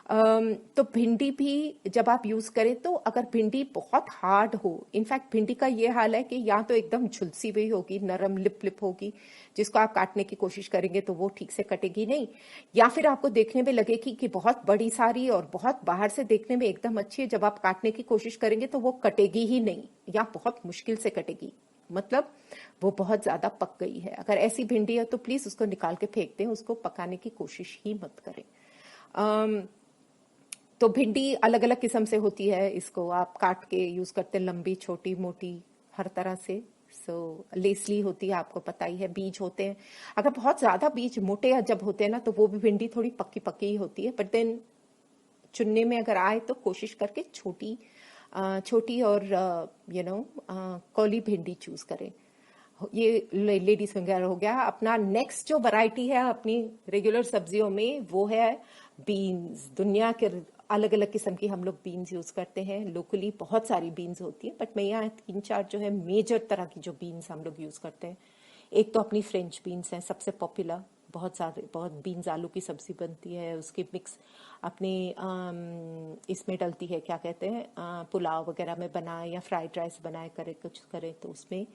तो भिंडी भी जब आप यूज करें तो अगर भिंडी बहुत हार्ड हो, इनफैक्ट भिंडी का ये हाल है कि या तो एकदम झुलसी हुई होगी, नरम लिप लिप होगी, जिसको आप काटने की कोशिश करेंगे तो वो ठीक से कटेगी नहीं, या फिर आपको देखने में लगेगी कि बहुत बड़ी सारी और बहुत बाहर से देखने में एकदम अच्छी है, जब आप काटने की कोशिश करेंगे तो वो कटेगी ही नहीं या बहुत मुश्किल से कटेगी, मतलब वो बहुत ज्यादा पक गई है। अगर ऐसी भिंडी है तो प्लीज उसको निकाल के फेंक दें, उसको पकाने की कोशिश ही मत करें। तो भिंडी अलग अलग किस्म से होती है, इसको आप काट के यूज करते हैं, लंबी छोटी मोटी हर तरह से। लेसली होती है, आपको पता ही है, बीज होते हैं। अगर बहुत ज्यादा बीज मोटे जब होते हैं ना तो वो भी भिंडी थोड़ी पक्की पक्की ही होती है, बट देन चुनने में अगर आए तो कोशिश करके छोटी छोटी और कौली भिंडी चूज करें। ये लेडीज फिंगर हो गया। अपना नेक्स्ट जो वैरायटी है अपनी रेगुलर सब्जियों में वो है बीन्स। दुनिया के अलग अलग किस्म की हम लोग बीन्स यूज करते हैं। लोकली बहुत सारी बीन्स होती है, बट मैं यहाँ 3-4 जो है मेजर तरह की जो बीन्स हम लोग यूज करते हैं। एक तो अपनी फ्रेंच बीन्स हैं सबसे पॉपुलर, बहुत सारे, बहुत बीन्स आलू की सब्जी बनती है, उसकी मिक्स अपने इसमें डलती है, क्या कहते हैं, पुलाव वगैरह में बनाए या फ्राइड राइस बनाए करे कुछ करे तो उसमें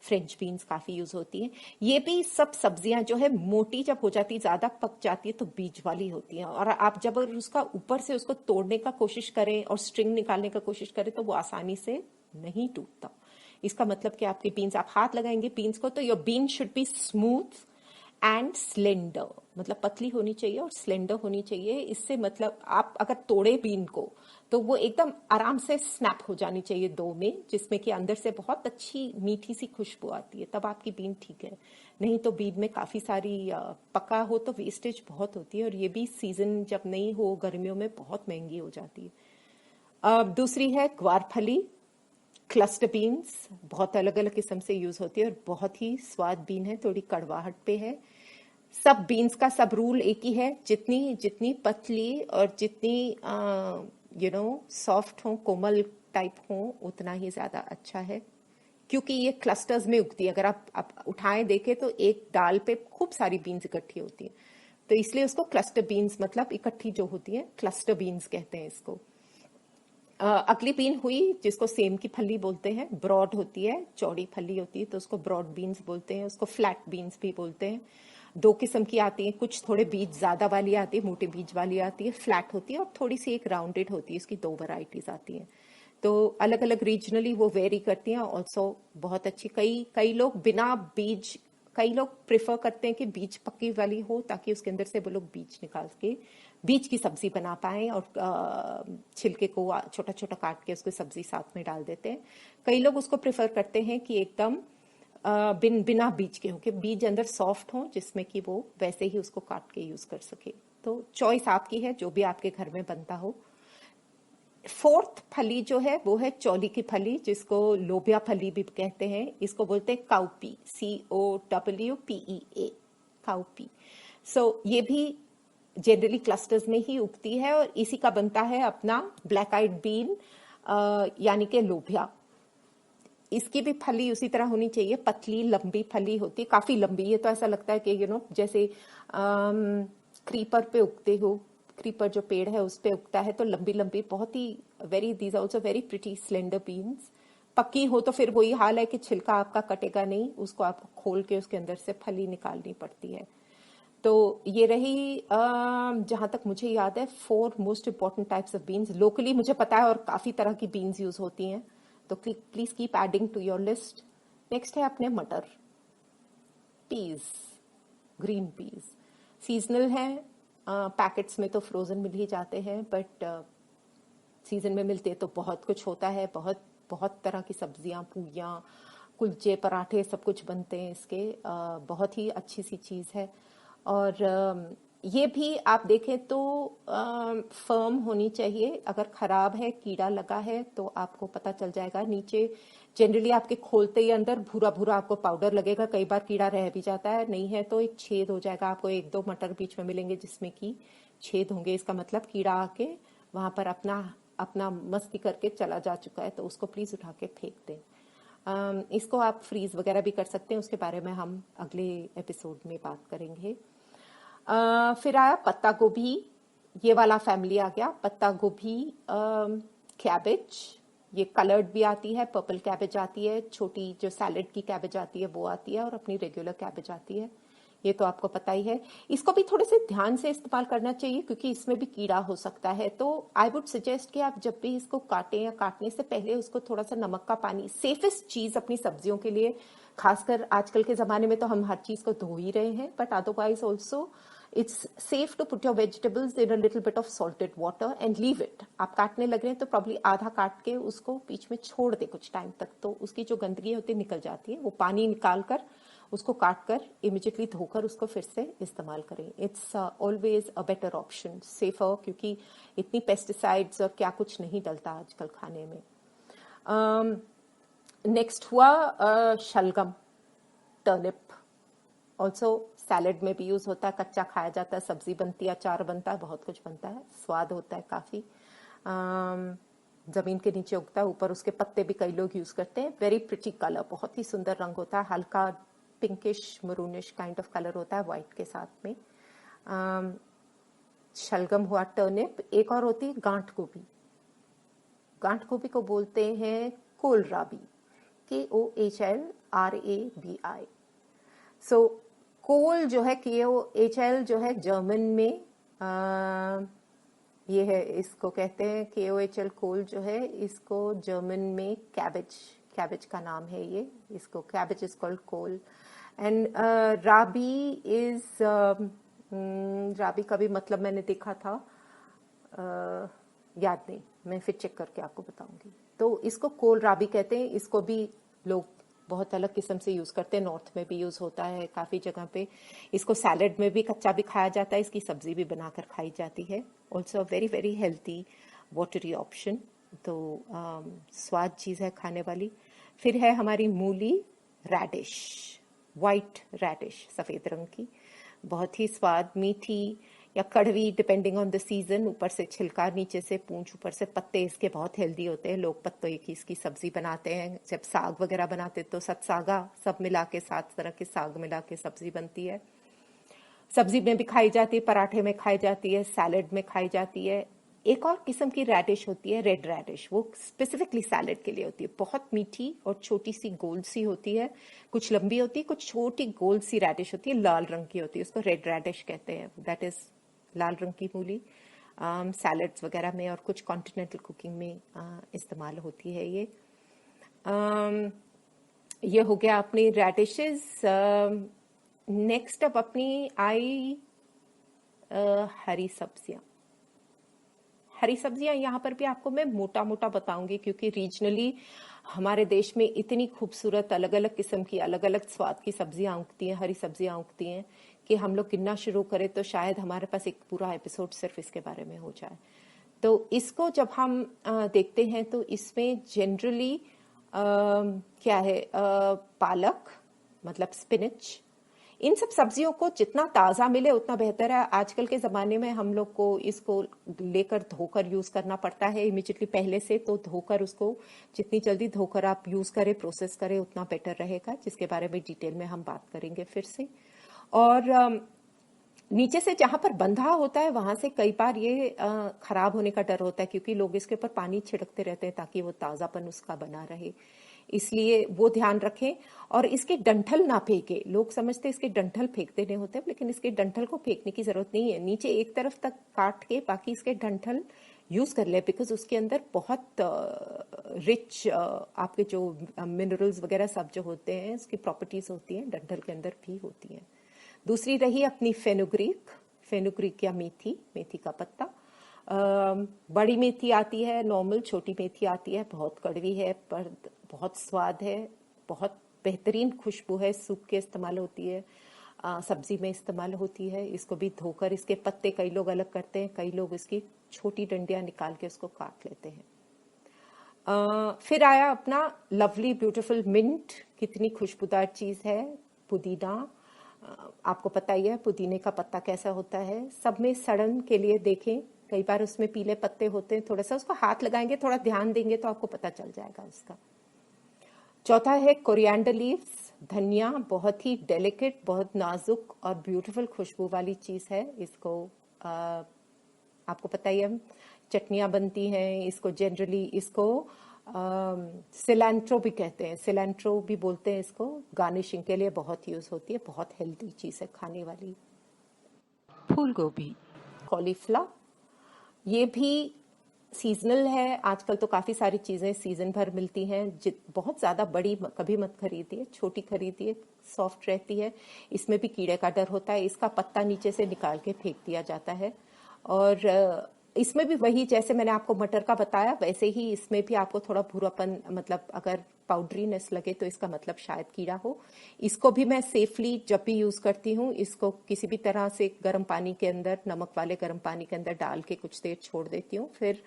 फ्रेंच बीन्स काफी यूज होती हैं। ये भी सब सब्जियां जो है मोटी जब हो जाती, ज्यादा पक जाती है तो बीज वाली होती हैं, और आप जब उसका ऊपर से उसको तोड़ने का कोशिश करें और स्ट्रिंग निकालने का कोशिश करें तो वो आसानी से नहीं टूटता। इसका मतलब कि आपकी बीन्स, आप हाथ लगाएंगे बीन्स को तो your bean should be smooth and slender, मतलब पतली होनी चाहिए और स्लेंडर होनी चाहिए। इससे मतलब आप अगर तोड़े बीन को तो वो एकदम आराम से स्नैप हो जानी चाहिए दो में, जिसमें कि अंदर से बहुत अच्छी मीठी सी खुशबू आती है, तब आपकी बीन ठीक है। नहीं तो बीन में काफी सारी पका हो तो वेस्टेज बहुत होती है, और ये भी सीजन जब नहीं हो गर्मियों में बहुत महंगी हो जाती है। दूसरी है ग्वारफली, क्लस्टर बीन्स, बहुत अलग अलग किस्म से यूज होती है और बहुत ही स्वाद बीन है, थोड़ी कड़वाहट पे है। सब बीन्स का सब रूल एक ही है, जितनी जितनी पतली और जितनी सॉफ्ट हो, कोमल टाइप हो, उतना ही ज्यादा अच्छा है, क्योंकि ये क्लस्टर्स में उगती है। अगर आप उठाएं देखें तो एक डाल पे खूब सारी बीन्स इकट्ठी होती है, तो इसलिए उसको क्लस्टर बीन्स, मतलब इकट्ठी जो होती है क्लस्टर बीन्स कहते हैं इसको। अगली बीन हुई जिसको सेम की फली बोलते हैं, ब्रॉड होती है, चौड़ी फली होती है तो उसको ब्रॉड बीन्स बोलते हैं, उसको फ्लैट बीन्स भी बोलते हैं। दो किस्म की आती है, कुछ थोड़े बीज ज्यादा वाली आती है, मोटे बीज वाली आती है, फ्लैट होती है, और थोड़ी सी एक राउंडेड होती है, इसकी दो वैरायटीज आती हैं। तो अलग अलग रीजनली वो वेरी करती हैं। ऑल्सो बहुत अच्छी, कई कई लोग बिना बीज, कई लोग प्रेफर करते हैं कि बीज पक्की वाली हो ताकि उसके अंदर से वो लोग बीज निकाल के बीज की सब्जी बना पाएं, और छिलके को छोटा छोटा काट के उसको सब्जी साथ में डाल देते हैं। कई लोग उसको प्रेफर करते हैं कि एकदम बिना बीज के हो, कि बीज अंदर सॉफ्ट हो जिसमें कि वो वैसे ही उसको काट के यूज कर सके। तो चॉइस आपकी है, जो भी आपके घर में बनता हो। फोर्थ फली जो है वो है चौली की फली, जिसको लोबिया फली भी कहते हैं। इसको बोलते हैं काउपी, COWPEA, काउपी। सो ये भी जनरली क्लस्टर्स में ही उगती है, और इसी का बनता है अपना ब्लैक आइड बीन, यानी कि लोबिया। इसकी भी फली उसी तरह होनी चाहिए, पतली लंबी फली होती है, काफी लंबी। ये तो ऐसा लगता है कि जैसे क्रीपर पे उगते हो, क्रीपर जो पेड़ है उस पे उगता है, तो लंबी लंबी बहुत ही these also very pretty slender beans. पक्की हो तो फिर वही हाल है कि छिलका आपका कटेगा नहीं, उसको आपको खोल के उसके अंदर से फली निकालनी पड़ती है। तो ये रही जहां तक मुझे याद है 4 most important types of beans. Locally मुझे पता है और काफी तरह की बीन्स यूज होती हैं, तो please keep adding to your list. Next है अपने मटर, पीज, ग्रीन पीज। सीजनल है, पैकेट्स में तो फ्रोजन मिल ही जाते हैं, बट सीजन में मिलते तो बहुत कुछ होता है, बहुत बहुत तरह की सब्जियां, पूरियां, कुलचे, पराठे, सब कुछ बनते हैं इसके। बहुत ही अच्छी सी चीज है। और ये भी आप देखें तो फर्म होनी चाहिए। अगर खराब है, कीड़ा लगा है, तो आपको पता चल जाएगा। नीचे जनरली आपके खोलते ही अंदर भूरा भूरा आपको पाउडर लगेगा, कई बार कीड़ा रह भी जाता है, नहीं है तो एक छेद हो जाएगा। आपको 1-2 मटर बीच में मिलेंगे जिसमें कि छेद होंगे, इसका मतलब कीड़ा आके वहां पर अपना अपना मस्ती करके चला जा चुका है, तो उसको प्लीज उठा के फेंक दें। इसको आप फ्रीज वगैरह भी कर सकते हैं, उसके बारे में हम अगले एपिसोड में बात करेंगे। फिर आया पत्ता गोभी, ये वाला फैमिली आ गया। पत्ता गोभी, कैबेज, ये कलर्ड भी आती है, पर्पल कैबेज आती है, छोटी जो सैलेड की कैबेज आती है वो आती है, और अपनी रेगुलर कैबेज आती है, ये तो आपको पता ही है। इसको भी थोड़े से ध्यान से इस्तेमाल करना चाहिए क्योंकि इसमें भी कीड़ा हो सकता है। तो आई वुड सजेस्ट कि आप जब भी इसको काटें या काटने से पहले उसको थोड़ा सा नमक का पानी, सेफेस्ट चीज अपनी सब्जियों के लिए, खासकर आजकल के जमाने में तो हम हर चीज को धो ही रहे हैं, but otherwise also it's safe to put your vegetables in a little bit of salted water and leave it. आप काटने लग रहे हैं तो प्रॉब्ली आधा काट के उसको बीच में छोड़ दे कुछ टाइम तक, तो उसकी जो गंदगी होती है निकल जाती है। वो पानी निकाल कर उसको काट कर इमिजिएटली धोकर उसको फिर से इस्तेमाल करें। It's always a better option, safer, क्योंकि इतनी पेस्टिसाइड्स और क्या कुछ नहीं डलता आजकल खाने में। नेक्स्ट हुआ शलगम, टर्निप। ऑल्सो सैलेड में भी यूज होता है, कच्चा खाया जाता है, सब्जी बनती है, अचार बनता है, बहुत कुछ बनता है, स्वाद होता है काफी। जमीन के नीचे उगता है, ऊपर उसके पत्ते भी कई लोग यूज करते हैं। वेरी प्रिटी कलर, बहुत ही सुंदर रंग होता है, हल्का pinkish maroonish kind of colour होता है व्हाइट के साथ में। शलगम हुआ, टर्निप। एक और होती है गांठ गोभी। गांठ गोभी को बोलते हैं कोलराबी, KOHLRABI। सो कोल जो है, KOHL जो है जर्मन में ये है, इसको कहते हैं KOHL, कोल जो है, इसको जर्मन में कैबेज, कैबेज का नाम है ये, इसको cabbage is called cole. And राबी इज, राबी का भी मतलब मैंने देखा था, याद नहीं, मैं फिर चेक करके आपको बताऊंगी। तो इसको कोल राबी कहते हैं। इसको भी लोग बहुत अलग किस्म से यूज करते हैं, नॉर्थ में भी यूज होता है काफी जगह पे। इसको सैलेड में भी कच्चा भी खाया जाता है, इसकी सब्जी भी बनाकर खाई जाती है। Also very very healthy watery option, तो स्वाद चीज है खाने वाली। फिर है हमारी मूली, रैडिश, व्हाइट रैडिश, सफेद रंग की, बहुत ही स्वाद, मीठी या कड़वी डिपेंडिंग ऑन द सीजन। ऊपर से छिलका, नीचे से पूंछ, ऊपर से पत्ते इसके बहुत हेल्दी होते हैं। लोग पत्ते की इसकी सब्जी बनाते हैं, जब साग वगैरह बनाते तो सतसागा सब मिला के, 7 तरह के साग मिला के सब्जी बनती है। सब्जी में भी खाई जाती है, पराठे में खाई जाती है, सैलेड में खाई जाती है। एक और किस्म की रेडिश होती है, रेड रेडिश, वो स्पेसिफिकली सैलेड के लिए होती है। बहुत मीठी और छोटी सी गोल सी होती है, कुछ लंबी होती है, कुछ छोटी गोल सी रेडिश होती है, लाल रंग की होती है, उसको रेड रेडिश कहते हैं। दैट इज लाल रंग की मूली सैलड्स वगैरह में और कुछ कॉन्टिनेंटल कुकिंग में इस्तेमाल होती है ये। ये हो गया अपनी रेडिशेस। नेक्स्ट अब अपनी आई हरी सब्जियां। हरी सब्जियां यहाँ पर भी आपको मैं मोटा मोटा बताऊंगी, क्योंकि रीजनली हमारे देश में इतनी खूबसूरत अलग अलग किस्म की अलग अलग स्वाद की सब्जियां उगती हैं, हरी सब्जियां उगती हैं, कि हम लोग गिनना शुरू करें तो शायद हमारे पास एक पूरा एपिसोड सिर्फ इसके बारे में हो जाए। तो इसको जब हम देखते हैं तो इसमें जनरली क्या है, पालक मतलब स्पिनच, इन सब सब्जियों को जितना ताज़ा मिले उतना बेहतर है। आजकल के ज़माने में हम लोग को इसको लेकर धोकर यूज़ करना पड़ता है इमिजिएटली पहले से, तो धोकर उसको जितनी जल्दी धोकर आप यूज़ करें, प्रोसेस करें, उतना बेटर रहेगा, जिसके बारे में डिटेल में हम बात करेंगे फिर से। और नीचे से जहां पर बंधा होता है वहां से कई बार ये खराब होने का डर होता है, क्योंकि लोग इसके ऊपर पानी छिड़कते रहते हैं ताकि वो ताज़ापन उसका बना रहे, इसलिए वो ध्यान रखें। और इसके डंठल ना फेंके, लोग समझते हैं इसके डंठल फेंक देने होते हैं, लेकिन इसके डंठल को फेंकने की जरूरत नहीं है। नीचे एक तरफ तक काट के बाकी इसके डंठल यूज कर ले, बिकॉज उसके अंदर बहुत रिच आपके जो मिनरल्स वगैरह सब जो होते हैं, उसकी प्रॉपर्टीज होती हैं, डंठल के अंदर भी होती हैं। दूसरी रही अपनी फेनुग्रीक, फेनुग्रीक या मेथी, मेथी का पत्ता। बड़ी मेथी आती है, नॉर्मल छोटी मेथी आती है, बहुत कड़वी है पर बहुत स्वाद है, बहुत बेहतरीन खुशबू है, सूप के इस्तेमाल होती है, सब्जी में इस्तेमाल होती है। इसको भी धोकर इसके पत्ते कई लोग अलग करते हैं, कई लोग इसकी छोटी डंडियां निकाल के उसको काट लेते हैं। फिर आया अपना लवली ब्यूटीफुल मिंट, कितनी खुशबूदार चीज है। पुदीना, आपको पता ही है पुदीने का पत्ता कैसा होता है। सब में सड़न के लिए देखें, कई बार उसमें पीले पत्ते होते हैं, थोड़ा सा उसको हाथ लगाएंगे, थोड़ा ध्यान देंगे तो आपको पता चल जाएगा उसका। चौथा है कोरिएंडर लीव्स, धनिया, बहुत ही डेलिकेट, बहुत नाजुक और ब्यूटीफुल खुशबू वाली चीज है। इसको आपको पता ही है चटनियां बनती हैं, इसको जनरली इसको सिलेंट्रो भी कहते हैं, सिलेंट्रो भी बोलते हैं इसको, गार्निशिंग के लिए बहुत यूज होती है, बहुत हेल्दी चीज है खाने वाली। फूल गोभी, कॉलीफ्लावर, ये भी सीजनल है। आजकल तो काफी सारी चीजें सीजन भर मिलती हैं। बहुत ज्यादा बड़ी कभी मत खरीदिए, छोटी खरीदिए, सॉफ्ट रहती है। इसमें भी कीड़े का डर होता है, इसका पत्ता नीचे से निकाल के फेंक दिया जाता है। और इसमें भी वही, जैसे मैंने आपको मटर का बताया, वैसे ही इसमें भी आपको थोड़ा भूरापन, मतलब अगर पाउडरीनेस लगे तो इसका मतलब शायद कीड़ा हो। इसको भी मैं सेफली जब भी यूज करती हूँ, इसको किसी भी तरह से गर्म पानी के अंदर, नमक वाले गर्म पानी के अंदर डाल के कुछ देर छोड़ देती हूँ, फिर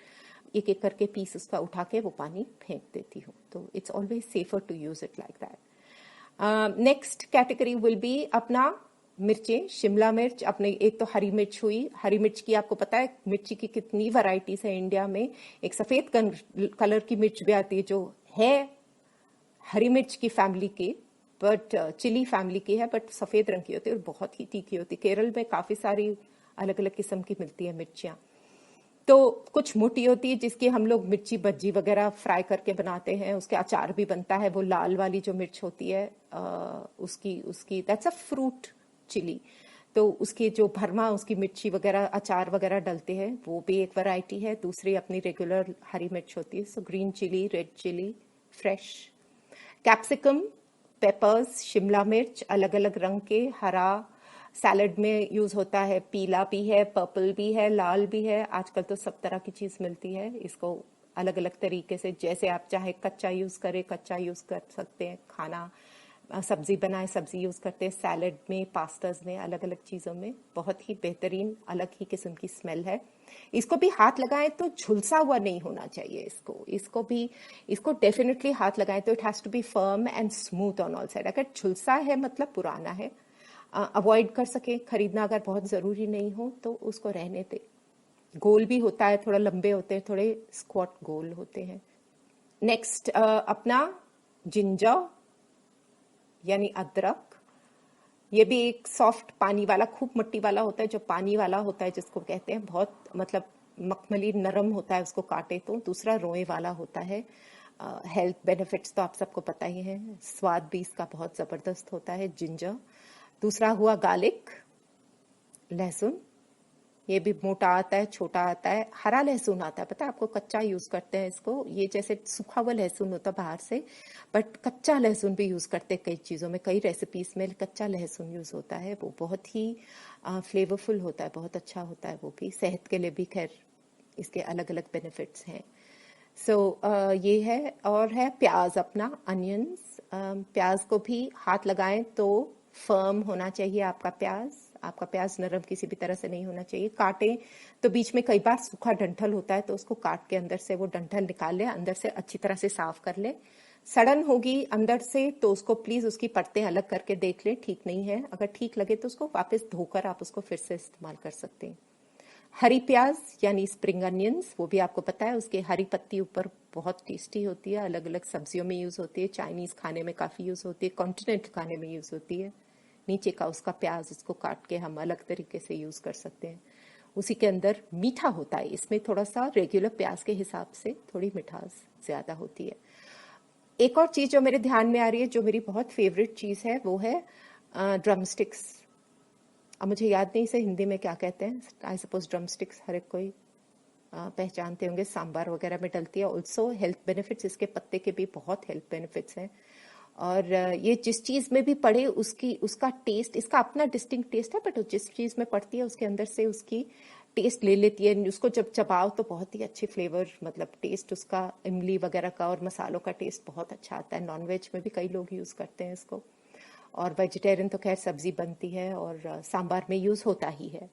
एक एक करके पीस उसका उठा के वो पानी फेंक देती हूँ। तो it's always safer to use it like that. Next category will be अपना मिर्चें, शिमला मिर्च, अपने एक तो हरी मिर्च हुई। हरी मिर्च की आपको पता है मिर्ची की कितनी वैरायटीज है इंडिया में। एक सफेद कलर की मिर्च भी आती है जो है हरी मिर्च की फैमिली की, बट चिली फैमिली की है, बट सफेद रंग की होती है और बहुत ही तीखी होती है। केरल में काफी सारी अलग अलग किस्म की मिलती है मिर्चियां। तो कुछ मोटी होती है जिसकी हम लोग मिर्ची बज्जी वगैरह फ्राई करके बनाते हैं, उसके अचार भी बनता है। वो लाल वाली जो मिर्च होती है उसकी दैट्स अ फ्रूट चिली, तो उसकी जो भरमा, उसकी मिर्ची वगैरह अचार वगैरह डलते हैं, वो भी एक वैरायटी है। दूसरी अपनी रेगुलर हरी मिर्च होती है, so green chilli, red chilli, fresh capsicum, peppers, शिमला मिर्च, अलग अलग रंग के, हरा सैलड में यूज होता है, पीला भी है, पर्पल भी है, लाल भी है। आजकल तो सब तरह की चीज मिलती है। इसको अलग अलग तरीके से, जैसे आप चाहे कच्चा यूज करें, कच्चा यूज कर सकते हैं, खाना सब्जी बनाए सब्जी यूज करते हैं, सैलड में, पास्ताज में, अलग अलग चीजों में। बहुत ही बेहतरीन अलग ही किस्म की स्मेल है। इसको भी हाथ लगाएं तो झुलसा हुआ नहीं होना चाहिए। इसको डेफिनेटली हाथ लगाएं तो it has to be firm and smooth on all side. अगर झुलसा है मतलब पुराना है, अवॉइड कर सके खरीदना, अगर बहुत जरूरी नहीं हो तो उसको रहने दे। गोल भी होता है, थोड़ा लंबे होते हैं, थोड़े स्क्वाट गोल होते हैं। नेक्स्ट अपना जिंजर यानी अदरक, ये भी एक सॉफ्ट पानी वाला, खूब मिट्टी वाला होता है, जो पानी वाला होता है जिसको कहते हैं, बहुत मतलब मखमली नरम होता है उसको काटे तो, दूसरा रोए वाला होता है। हेल्थ बेनिफिट्स तो आप सबको पता ही है, स्वाद भी इसका बहुत ज़बरदस्त होता है, जिंजर। दूसरा हुआ गार्लिक, लहसुन, ये भी मोटा आता है, छोटा आता है, हरा लहसुन आता है, पता है आपको, कच्चा यूज करते हैं इसको, ये जैसे सूखा हुआ लहसुन होता है बाहर से, बट कच्चा लहसुन भी यूज करते हैं कई चीजों में, कई रेसिपीज में कच्चा लहसुन यूज होता है, वो बहुत ही फ्लेवरफुल होता है, बहुत अच्छा होता है, वो भी सेहत के लिए भी खैर इसके अलग अलग बेनिफिट्स हैं। ये है। और है प्याज अपना, अनियंस। प्याज को भी हाथ लगाएं तो फर्म होना चाहिए आपका प्याज नरम किसी भी तरह से नहीं होना चाहिए। काटें तो बीच में कई बार सूखा डंठल होता है, तो उसको काट के अंदर से वो डंठल निकाल ले, अंदर से अच्छी तरह से साफ कर ले। सड़न होगी अंदर से तो उसको प्लीज उसकी परतें अलग करके देख ले, ठीक नहीं है, अगर ठीक लगे तो उसको वापस धोकर आप उसको फिर से इस्तेमाल कर सकते हैं। हरी प्याज यानी स्प्रिंग अनियंस, वो भी आपको पता है, उसकी हरी पत्ती ऊपर बहुत टेस्टी होती है, अलग अलग सब्जियों में यूज होती है, चाइनीज खाने में काफी यूज होती है, कॉन्टिनेंटल खाने में यूज होती है। नीचे का उसका प्याज, उसको काट के हम अलग तरीके से यूज कर सकते हैं। उसी के अंदर मीठा होता है, इसमें थोड़ा सा रेगुलर प्याज के हिसाब से थोड़ी मिठास ज्यादा होती है। एक और चीज जो मेरे ध्यान में आ रही है, जो मेरी बहुत फेवरेट चीज है, वो है ड्रमस्टिक्स। अब मुझे याद नहीं इसे हिंदी में क्या कहते हैं, आई सपोज ड्रमस्टिक्स हर एक कोई पहचानते होंगे, सांबार वगैरह में डलती है। ऑल्सो हेल्थ बेनिफिट्स, इसके पत्ते के भी बहुत हेल्थ बेनिफिट्स हैं। और ये जिस चीज में भी पड़े उसका टेस्ट, इसका अपना डिस्टिंक्ट टेस्ट है, बट जिस चीज में पड़ती है उसके अंदर से उसकी टेस्ट ले लेती है। उसको जब चबाओ तो बहुत ही अच्छी फ्लेवर, मतलब टेस्ट उसका इमली वगैरह का और मसालों का टेस्ट बहुत अच्छा आता है। नॉनवेज में भी कई लोग यूज करते हैं इसको, और वेजिटेरियन तो खैर सब्जी बनती है और सांबार में यूज होता ही है।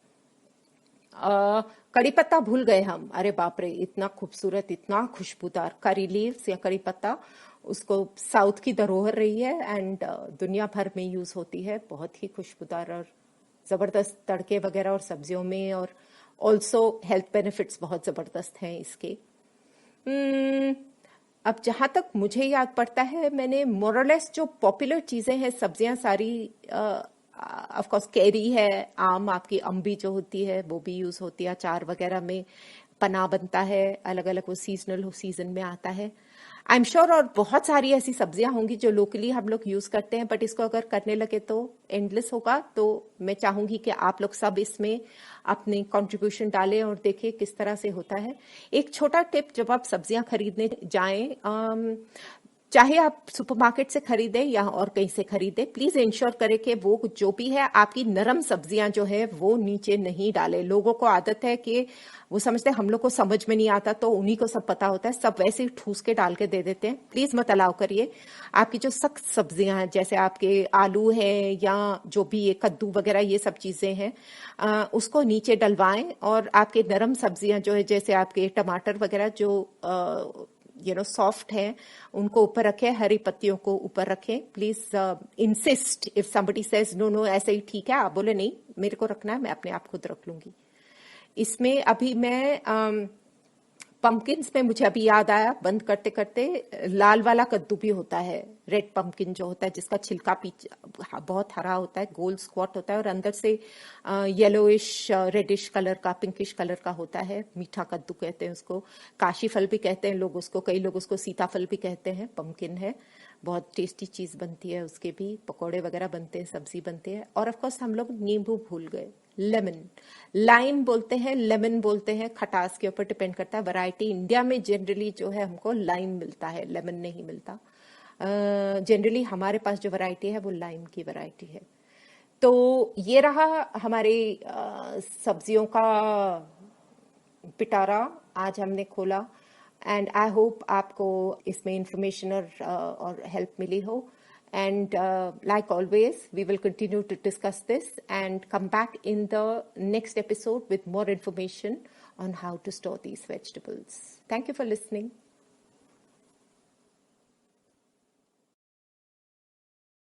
कड़ी पत्ता भूल गए हम, अरे बाप रे, इतना खूबसूरत, इतना खुशबूदार करी लीव्स या कड़ी पत्ता, उसको साउथ की धरोहर रही है एंड दुनिया भर में यूज होती है, बहुत ही खुशबूदार और जबरदस्त तड़के वगैरह और सब्जियों में, और ऑल्सो हेल्थ बेनिफिट्स बहुत जबरदस्त हैं इसके। अब जहां तक मुझे याद पड़ता है, मैंने मोरलेस जो पॉपुलर चीजें हैं सब्जियां सारी, ऑफ कोर्स कैरी है, आम, आपकी अम्बी जो होती है वो भी यूज होती है, अचार वगैरह में पना बनता है, अलग अलग वो सीजनल सीजन में आता है। आई एम श्योर और बहुत सारी ऐसी सब्जियां होंगी जो लोकली हम लोग यूज करते हैं, बट इसको अगर करने लगे तो एंडलेस होगा। तो मैं चाहूंगी कि आप लोग सब इसमें अपने कंट्रीब्यूशन डालें और देखें किस तरह से होता है। एक छोटा टिप, जब आप सब्जियां खरीदने जाएं, चाहे आप सुपरमार्केट से खरीदें या और कहीं से खरीदें, प्लीज इंश्योर करें कि वो जो भी है आपकी नरम सब्जियां जो है वो नीचे नहीं डाले। लोगों को आदत है कि वो समझते हैं हम लोग को समझ में नहीं आता, तो उन्हीं को सब पता होता है, सब वैसे ही ठूस के डाल के दे देते हैं। प्लीज मत अलाउ करिए। आपकी जो सख्त सब्जियां हैं, जैसे आपके आलू है या जो भी ये कद्दू वगैरह ये सब चीजें हैं, उसको नीचे डलवाएं, और आपके नरम सब्जियां जो है, जैसे आपके टमाटर वगैरह जो सॉफ्ट है, उनको ऊपर रखें, हरी पत्तियों को ऊपर रखें। Please insist, if somebody says no no ऐसे ही ठीक है, आप बोले नहीं मेरे को रखना है, मैं अपने आप खुद रख लूंगी। इसमें अभी मैं पंपकिन्स में मुझे अभी याद आया, बंद करते करते, लाल वाला कद्दू भी होता है, रेड पंपकिन जो होता है, जिसका छिलका बहुत हरा होता है, गोल स्क्वाट होता है, और अंदर से येलोइश रेडिश कलर का, पिंकिश कलर का होता है। मीठा कद्दू कहते हैं उसको, काशी फल भी कहते हैं लोग उसको, कई लोग उसको सीताफल भी कहते हैं। पंपकिन है, बहुत टेस्टी चीज बनती है, उसके भी पकौड़े वगैरह बनते हैं, सब्जी बनती है। और ऑफ कोर्स हम लोग नींबू भूल गए, लेमन, लाइम बोलते हैं, लेमन बोलते हैं, खटास के ऊपर डिपेंड करता है वैरायटी। इंडिया में जनरली जो है हमको लाइम मिलता है, लेमन नहीं मिलता। जनरली हमारे पास जो वैरायटी है वो लाइम की वैरायटी है। तो ये रहा हमारे सब्जियों का पिटारा, आज हमने खोला, एंड आई होप आपको इसमें इंफॉर्मेशन और हेल्प मिली हो। And like always, we will continue to discuss this and come back in the next episode with more information on how to store these vegetables. Thank you for listening.